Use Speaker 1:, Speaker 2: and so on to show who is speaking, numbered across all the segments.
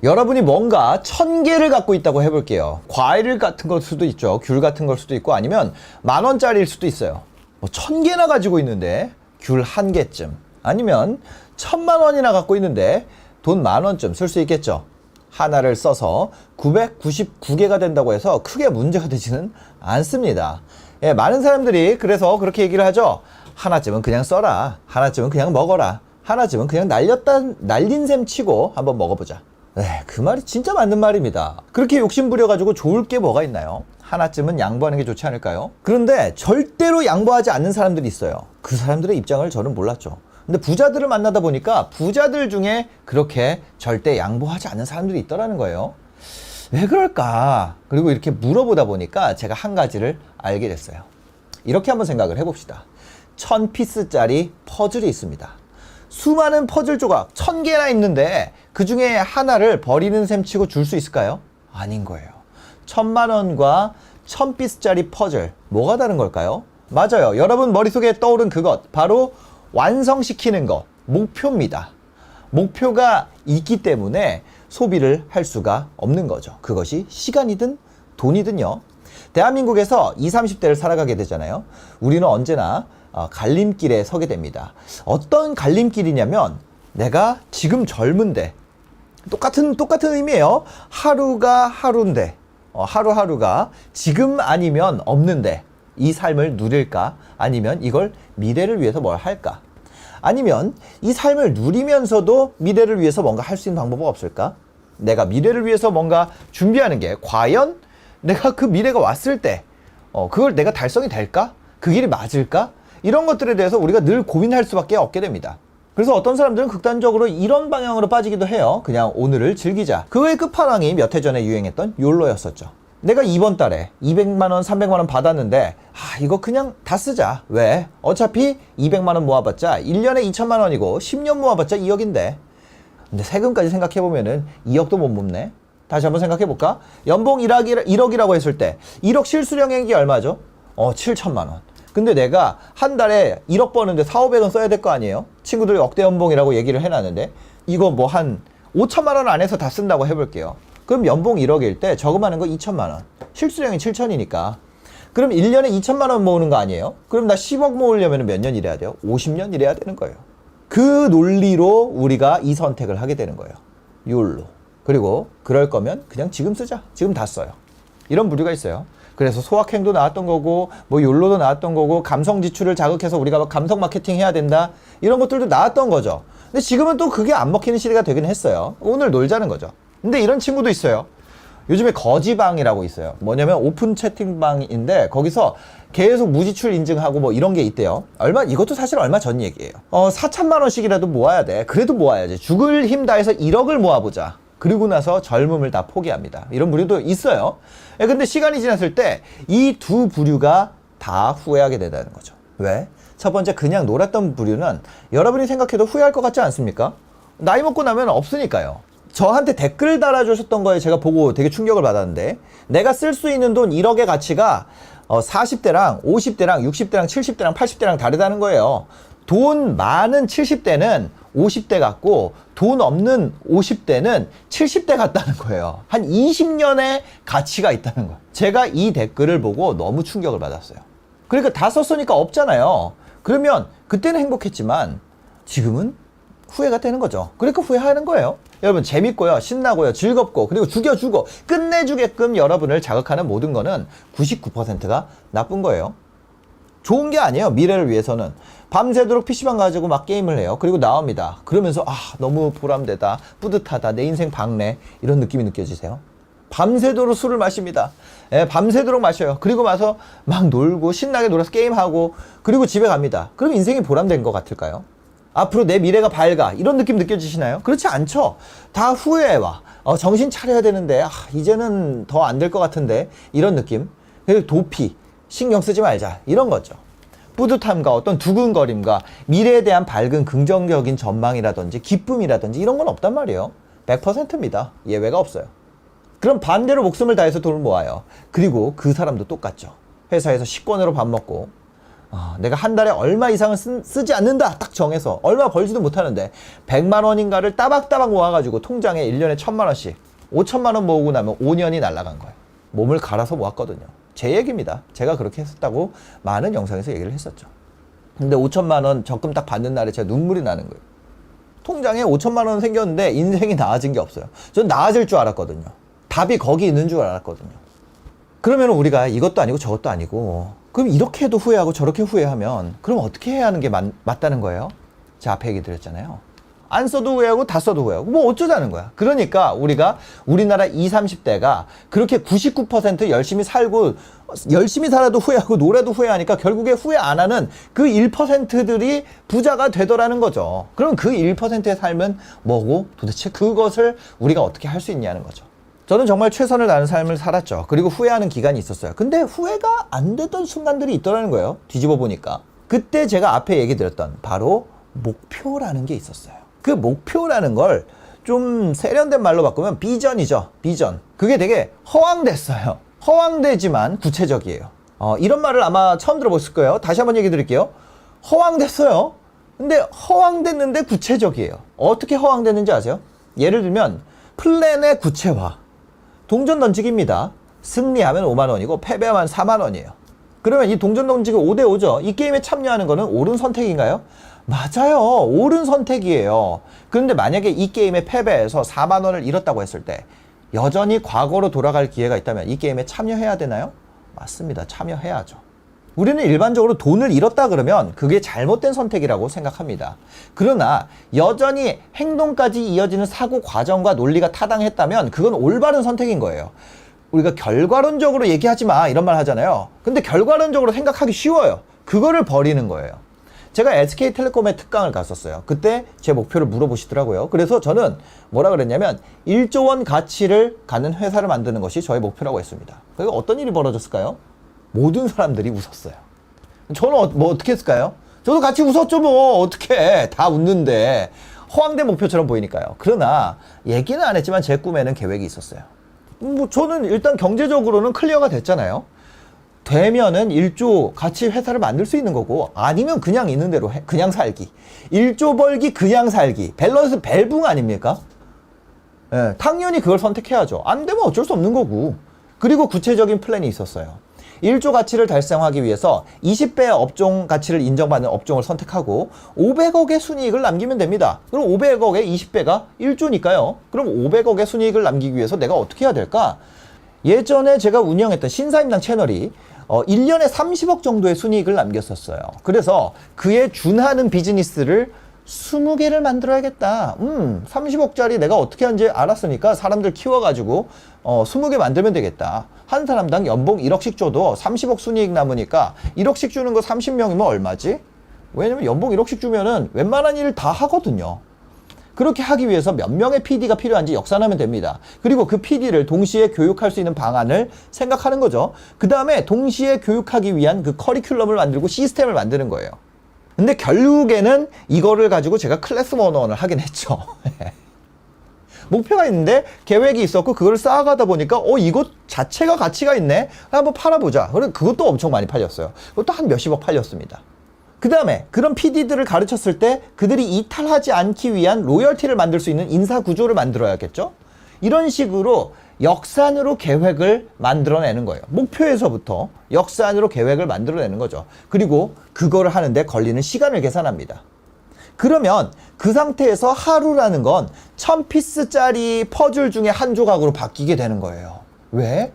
Speaker 1: 여러분이 뭔가 1000개를 갖고 있다고 해볼게요. 과일 같은 걸 수도 있죠. 귤 같은 걸 수도 있고 아니면 10,000원짜리일 수도 있어요. 뭐 1000개나 가지고 있는데 귤 1개쯤 아니면 1000만 원이나 갖고 있는데 돈 10,000원쯤 쓸 수 있겠죠. 하나를 써서 999개가 된다고 해서 크게 문제가 되지는 않습니다. 예, 많은 사람들이 그래서 그렇게 얘기를 하죠. 하나쯤은 그냥 써라. 하나쯤은 그냥 먹어라. 하나쯤은 그냥 날린 셈 치고 한번 먹어보자. 네, 그 말이 진짜 맞는 말입니다. 그렇게 욕심 부려가지고 좋을 게 뭐가 있나요? 하나쯤은 양보하는 게 좋지 않을까요? 그런데 절대로 양보하지 않는 사람들이 있어요. 그 사람들의 입장을 저는 몰랐죠. 근데 부자들을 만나다 보니까 부자들 중에 그렇게 절대 양보하지 않는 사람들이 있더라는 거예요. 왜 그럴까? 그리고 이렇게 물어보다 보니까 제가 한 가지를 알게 됐어요. 이렇게 한번 생각을 해봅시다. 1000피스짜리 퍼즐이 있습니다. 수많은 퍼즐 조각 1000개나 있는데 그 중에 하나를 버리는 셈 치고 줄 수 있을까요? 아닌 거예요. 1000만원과 1000피스짜리 퍼즐 뭐가 다른 걸까요? 맞아요. 여러분 머릿속에 떠오른 그것 바로 완성시키는 것, 목표입니다. 목표가 있기 때문에 소비를 할 수가 없는 거죠. 그것이 시간이든 돈이든요. 대한민국에서 20, 30대를 살아가게 되잖아요. 우리는 언제나 갈림길에 서게 됩니다. 어떤 갈림길이냐면 내가 지금 젊은데 똑같은 의미예요. 하루가 하루인데 하루하루가 지금 아니면 없는데 이 삶을 누릴까? 아니면 이걸 미래를 위해서 뭘 할까? 아니면 이 삶을 누리면서도 미래를 위해서 뭔가 할 수 있는 방법은 없을까? 내가 미래를 위해서 뭔가 준비하는 게 과연 내가 그 미래가 왔을 때 그걸 내가 달성이 될까? 그 길이 맞을까? 이런 것들에 대해서 우리가 늘 고민할 수밖에 없게 됩니다. 그래서 어떤 사람들은 극단적으로 이런 방향으로 빠지기도 해요. 그냥 오늘을 즐기자. 그의 끝판왕이 몇 해 전에 유행했던 욜로였었죠. 내가 이번 달에 200만원, 300만원 받았는데 이거 그냥 다 쓰자. 왜? 어차피 200만원 모아봤자 1년에 2천만원이고 10년 모아봤자 2억인데 근데 세금까지 생각해보면은 2억도 못 뽑네. 다시 한번 생각해볼까? 연봉 1억이라고 했을 때 1억 실수령액이 얼마죠? 7천만원. 근데 내가 한 달에 1억 버는데 4,500원 써야 될 거 아니에요? 친구들이 억대 연봉이라고 얘기를 해놨는데 이거 뭐 한 5천만원 안에서 다 쓴다고 해볼게요. 그럼 연봉 1억일 때 저금하는 거 2천만원. 실수령이 7천이니까. 그럼 1년에 2천만원 모으는 거 아니에요? 그럼 나 10억 모으려면 몇 년 일해야 돼요? 50년 일해야 되는 거예요. 그 논리로 우리가 이 선택을 하게 되는 거예요. 욜로. 그리고 그럴 거면 그냥 지금 쓰자. 지금 다 써요. 이런 부류가 있어요. 그래서 소확행도 나왔던 거고 뭐 욜로도 나왔던 거고 감성 지출을 자극해서 우리가 감성 마케팅 해야 된다. 이런 것들도 나왔던 거죠. 근데 지금은 또 그게 안 먹히는 시대가 되긴 했어요. 오늘 놀자는 거죠. 근데 이런 친구도 있어요. 요즘에 거지방이라고 있어요. 뭐냐면 오픈 채팅방인데 거기서 계속 무지출 인증하고 뭐 이런 게 있대요. 이것도 사실 얼마 전 얘기예요. 4천만 원씩이라도 모아야 돼. 그래도 모아야지. 죽을 힘 다해서 1억을 모아보자. 그리고 나서 젊음을 다 포기합니다. 이런 부류도 있어요. 근데 시간이 지났을 때 이 두 부류가 다 후회하게 된다는 거죠. 왜? 첫 번째 그냥 놀았던 부류는 여러분이 생각해도 후회할 것 같지 않습니까? 나이 먹고 나면 없으니까요. 저한테 댓글 달아주셨던 거에 제가 보고 되게 충격을 받았는데 내가 쓸 수 있는 돈 1억의 가치가 40대랑 50대랑 60대랑 70대랑 80대랑 다르다는 거예요. 돈 많은 70대는 50대 같고 돈 없는 50대는 70대 같다는 거예요. 한 20년의 가치가 있다는 거예요. 제가 이 댓글을 보고 너무 충격을 받았어요. 그러니까 다 썼으니까 없잖아요. 그러면 그때는 행복했지만 지금은 후회가 되는 거죠. 그러니까 후회하는 거예요. 여러분 재밌고요, 신나고요, 즐겁고 그리고 죽여주고 끝내주게끔 여러분을 자극하는 모든 거는 99%가 나쁜 거예요. 좋은 게 아니에요. 미래를 위해서는. 밤새도록 PC방 가지고 막 게임을 해요. 그리고 나옵니다. 그러면서 너무 보람되다, 뿌듯하다, 내 인생 박래 이런 느낌이 느껴지세요? 밤새도록 술을 마십니다. 밤새도록 마셔요. 그리고 와서 막 놀고 신나게 놀아서 게임하고 그리고 집에 갑니다. 그럼 인생이 보람된 것 같을까요? 앞으로 내 미래가 밝아 이런 느낌 느껴지시나요? 그렇지 않죠. 다 후회와 정신 차려야 되는데 이제는 더 안 될 것 같은데 이런 느낌. 그리고 도피, 신경 쓰지 말자 이런 거죠. 뿌듯함과 어떤 두근거림과 미래에 대한 밝은 긍정적인 전망이라든지 기쁨이라든지 이런 건 없단 말이에요. 100%입니다. 예외가 없어요. 그럼 반대로 목숨을 다해서 돈을 모아요. 그리고 그 사람도 똑같죠. 회사에서 식권으로 밥 먹고 내가 한 달에 얼마 이상을 쓰지 않는다 딱 정해서 얼마 벌지도 못하는데 100만 원인가를 따박따박 모아가지고 통장에 1년에 1000만 원씩 5천만 원 모으고 나면 5년이 날아간 거예요. 몸을 갈아서 모았거든요. 제 얘기입니다. 제가 그렇게 했었다고 많은 영상에서 얘기를 했었죠. 근데 5천만 원 적금 딱 받는 날에 제가 눈물이 나는 거예요. 통장에 5천만 원 생겼는데 인생이 나아진 게 없어요. 전 나아질 줄 알았거든요. 답이 거기 있는 줄 알았거든요. 그러면 우리가 이것도 아니고 저것도 아니고 그럼 이렇게 해도 후회하고 저렇게 후회하면 그럼 어떻게 해야 하는 게 맞다는 거예요? 제가 앞에 얘기 드렸잖아요. 안 써도 후회하고 다 써도 후회하고 뭐 어쩌자는 거야. 그러니까 우리가 우리나라 20, 30대가 그렇게 99% 열심히 살고 열심히 살아도 후회하고 노래도 후회하니까 결국에 후회 안 하는 그 1%들이 부자가 되더라는 거죠. 그럼 그 1%의 삶은 뭐고 도대체 그것을 우리가 어떻게 할 수 있냐는 거죠. 저는 정말 최선을 다하는 삶을 살았죠. 그리고 후회하는 기간이 있었어요. 근데 후회가 안 되던 순간들이 있더라는 거예요. 뒤집어 보니까. 그때 제가 앞에 얘기 드렸던 바로 목표라는 게 있었어요. 그 목표라는 걸 좀 세련된 말로 바꾸면 비전이죠. 비전. 그게 되게 허황됐어요. 허황되지만 구체적이에요. 이런 말을 아마 처음 들어보실 거예요. 다시 한번 얘기 드릴게요. 허황됐어요. 근데 허황됐는데 구체적이에요. 어떻게 허황됐는지 아세요? 예를 들면 플랜의 구체화. 동전 던지기입니다. 승리하면 5만 원이고 패배하면 4만 원이에요. 그러면 이 동전 던지기 5대5죠. 이 게임에 참여하는 거는 옳은 선택인가요? 맞아요. 옳은 선택이에요. 그런데 만약에 이 게임에 패배해서 4만 원을 잃었다고 했을 때 여전히 과거로 돌아갈 기회가 있다면 이 게임에 참여해야 되나요? 맞습니다. 참여해야죠. 우리는 일반적으로 돈을 잃었다 그러면 그게 잘못된 선택이라고 생각합니다. 그러나 여전히 행동까지 이어지는 사고 과정과 논리가 타당했다면 그건 올바른 선택인 거예요. 우리가 결과론적으로 얘기하지 마 이런 말 하잖아요. 근데 결과론적으로 생각하기 쉬워요. 그거를 버리는 거예요. 제가 SK텔레콤에 특강을 갔었어요. 그때 제 목표를 물어보시더라고요. 그래서 저는 뭐라 그랬냐면 1조 원 가치를 가는 회사를 만드는 것이 저의 목표라고 했습니다. 그리고 어떤 일이 벌어졌을까요? 모든 사람들이 웃었어요. 저는 뭐 어떻게 했을까요? 저도 같이 웃었죠. 뭐 어떻게 다 웃는데 허황된 목표처럼 보이니까요. 그러나 얘기는 안 했지만 제 꿈에는 계획이 있었어요. 뭐 저는 일단 경제적으로는 클리어가 됐잖아요. 되면은 1조 가치 회사를 만들 수 있는 거고 아니면 그냥 있는 대로 그냥 살기. 1조 벌기 그냥 살기. 밸런스 벨붕 아닙니까? 예, 당연히 그걸 선택해야죠. 안 되면 어쩔 수 없는 거고. 그리고 구체적인 플랜이 있었어요. 1조 가치를 달성하기 위해서 20배의 업종 가치를 인정받는 업종을 선택하고 500억의 순이익을 남기면 됩니다. 그럼 500억의 20배가 1조니까요. 그럼 500억의 순이익을 남기기 위해서 내가 어떻게 해야 될까? 예전에 제가 운영했던 신사임당 채널이 1년에 30억 정도의 순이익을 남겼었어요. 그래서 그에 준하는 비즈니스를 20개를 만들어야겠다. 30억짜리 내가 어떻게 하는지 알았으니까 사람들 키워가지고 20개 만들면 되겠다. 한 사람당 연봉 1억씩 줘도 30억 순이익 남으니까 1억씩 주는 거 30명이면 얼마지? 왜냐면 연봉 1억씩 주면은 웬만한 일 다 하거든요. 그렇게 하기 위해서 몇 명의 PD가 필요한지 역산하면 됩니다. 그리고 그 PD를 동시에 교육할 수 있는 방안을 생각하는 거죠. 그 다음에 동시에 교육하기 위한 그 커리큘럼을 만들고 시스템을 만드는 거예요. 근데 결국에는 이거를 가지고 제가 클래스 101을 하긴 했죠. 목표가 있는데 계획이 있었고 그걸 쌓아가다 보니까 이것 자체가 가치가 있네. 한번 팔아보자. 그것도 엄청 많이 팔렸어요. 그것도 한 몇십억 팔렸습니다. 그 다음에 그런 PD들을 가르쳤을 때 그들이 이탈하지 않기 위한 로열티를 만들 수 있는 인사 구조를 만들어야겠죠. 이런 식으로 역산으로 계획을 만들어내는 거예요. 목표에서부터 역산으로 계획을 만들어내는 거죠. 그리고 그거를 하는데 걸리는 시간을 계산합니다. 그러면 그 상태에서 하루라는 건 1000피스짜리 퍼즐 중에 한 조각으로 바뀌게 되는 거예요. 왜?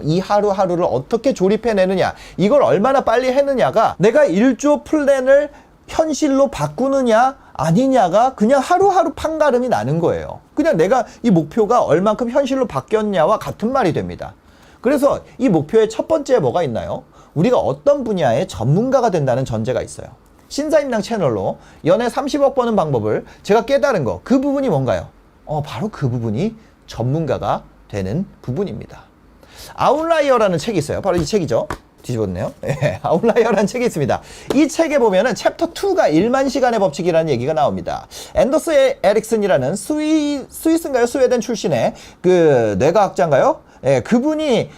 Speaker 1: 이 하루하루를 어떻게 조립해내느냐, 이걸 얼마나 빨리 해느냐가 내가 1조 플랜을 현실로 바꾸느냐 아니냐가 그냥 하루하루 판가름이 나는 거예요. 그냥 내가 이 목표가 얼만큼 현실로 바뀌었냐와 같은 말이 됩니다. 그래서 이 목표의 첫 번째 뭐가 있나요? 우리가 어떤 분야의 전문가가 된다는 전제가 있어요. 신사임당 채널로 연애 30억 버는 방법을 제가 깨달은 거, 그 부분이 뭔가요? 바로 그 부분이 전문가가 되는 부분입니다. 아웃라이어라는 책이 있어요. 바로 이 책이죠. 뒤집었네요. 네, 아웃라이어라는 책이 있습니다. 이 책에 보면은 챕터 2가 1만 시간의 법칙이라는 얘기가 나옵니다. 앤더스 에릭슨이라는 스위스인가요? 스웨덴 출신의 그 뇌과학자인가요? 예, 그분이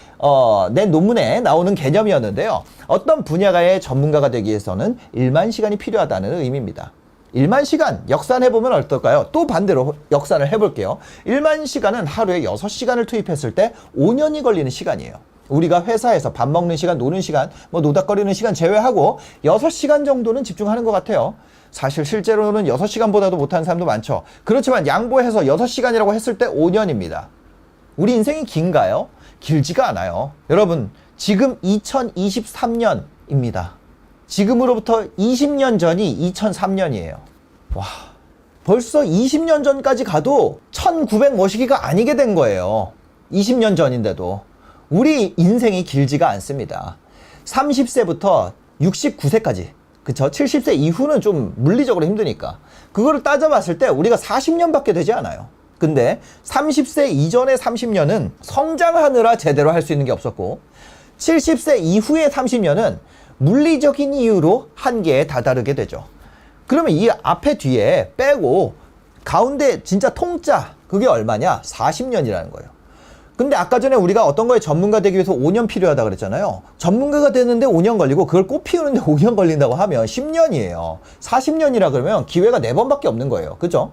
Speaker 1: 낸 논문에 나오는 개념이었는데요. 어떤 분야의 전문가가 되기 위해서는 1만 시간이 필요하다는 의미입니다. 1만 시간 역산해보면 어떨까요? 또 반대로 역산을 해볼게요. 1만 시간은 하루에 6시간을 투입했을 때 5년이 걸리는 시간이에요. 우리가 회사에서 밥 먹는 시간, 노는 시간, 뭐 노닥거리는 시간 제외하고 6시간 정도는 집중하는 것 같아요. 사실 실제로는 6시간보다도 못하는 사람도 많죠. 그렇지만 양보해서 6시간이라고 했을 때 5년입니다. 우리 인생이 긴가요? 길지가 않아요. 여러분, 지금 2023년입니다. 지금으로부터 20년 전이 2003년이에요. 와, 벌써 20년 전까지 가도 1900 뭐시기가 아니게 된 거예요. 20년 전인데도. 우리 인생이 길지가 않습니다. 30세부터 69세까지. 그쵸? 70세 이후는 좀 물리적으로 힘드니까. 그거를 따져봤을 때 우리가 40년밖에 되지 않아요. 근데 30세 이전의 30년은 성장하느라 제대로 할 수 있는 게 없었고, 70세 이후의 30년은 물리적인 이유로 한계에 다다르게 되죠. 그러면 이 앞에 뒤에 빼고 가운데 진짜 통짜, 그게 얼마냐? 40년이라는 거예요. 근데 아까 전에 우리가 어떤 거에 전문가 되기 위해서 5년 필요하다 그랬잖아요. 전문가가 되는데 5년 걸리고 그걸 꽃 피우는데 5년 걸린다고 하면 10년이에요. 40년이라 그러면 기회가 4번밖에 없는 거예요. 그죠?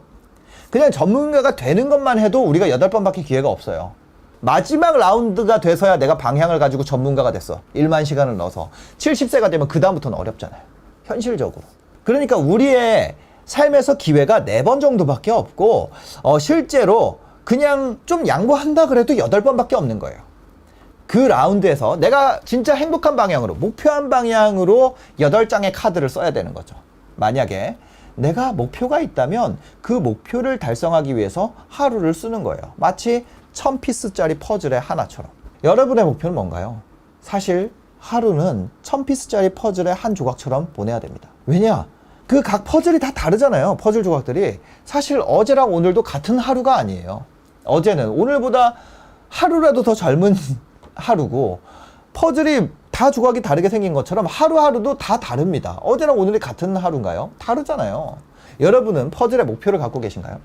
Speaker 1: 그냥 전문가가 되는 것만 해도 우리가 8번밖에 기회가 없어요. 마지막 라운드가 돼서야 내가 방향을 가지고 전문가가 됐어. 1만 시간을 넣어서. 70세가 되면 그 다음부터는 어렵잖아요. 현실적으로. 그러니까 우리의 삶에서 기회가 4번 정도밖에 없고, 실제로 그냥 좀 양보한다 그래도 8번밖에 없는 거예요. 그 라운드에서 내가 진짜 행복한 방향으로, 목표한 방향으로 8장의 카드를 써야 되는 거죠. 만약에 내가 목표가 있다면 그 목표를 달성하기 위해서 하루를 쓰는 거예요. 마치 1000피스짜리 퍼즐의 하나처럼. 여러분의 목표는 뭔가요? 사실 하루는 1000피스짜리 퍼즐의 한 조각처럼 보내야 됩니다. 왜냐? 그 각 퍼즐이 다 다르잖아요. 퍼즐 조각들이. 사실 어제랑 오늘도 같은 하루가 아니에요. 어제는 오늘보다 하루라도 더 젊은 하루고, 퍼즐이 다 조각이 다르게 생긴 것처럼 하루하루도 다 다릅니다. 어제랑 오늘이 같은 하루인가요? 다르잖아요. 여러분은 퍼즐의 목표를 갖고 계신가요?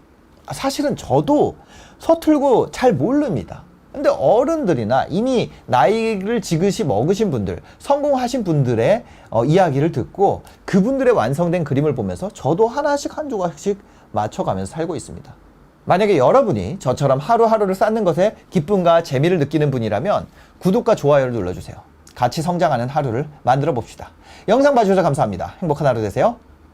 Speaker 1: 사실은 저도 서툴고 잘 모릅니다. 근데 어른들이나 이미 나이를 지그시 먹으신 분들, 성공하신 분들의 이야기를 듣고 그분들의 완성된 그림을 보면서 저도 하나씩 한 조각씩 맞춰가면서 살고 있습니다. 만약에 여러분이 저처럼 하루하루를 쌓는 것에 기쁨과 재미를 느끼는 분이라면 구독과 좋아요를 눌러주세요. 같이 성장하는 하루를 만들어 봅시다. 영상 봐주셔서 감사합니다. 행복한 하루 되세요.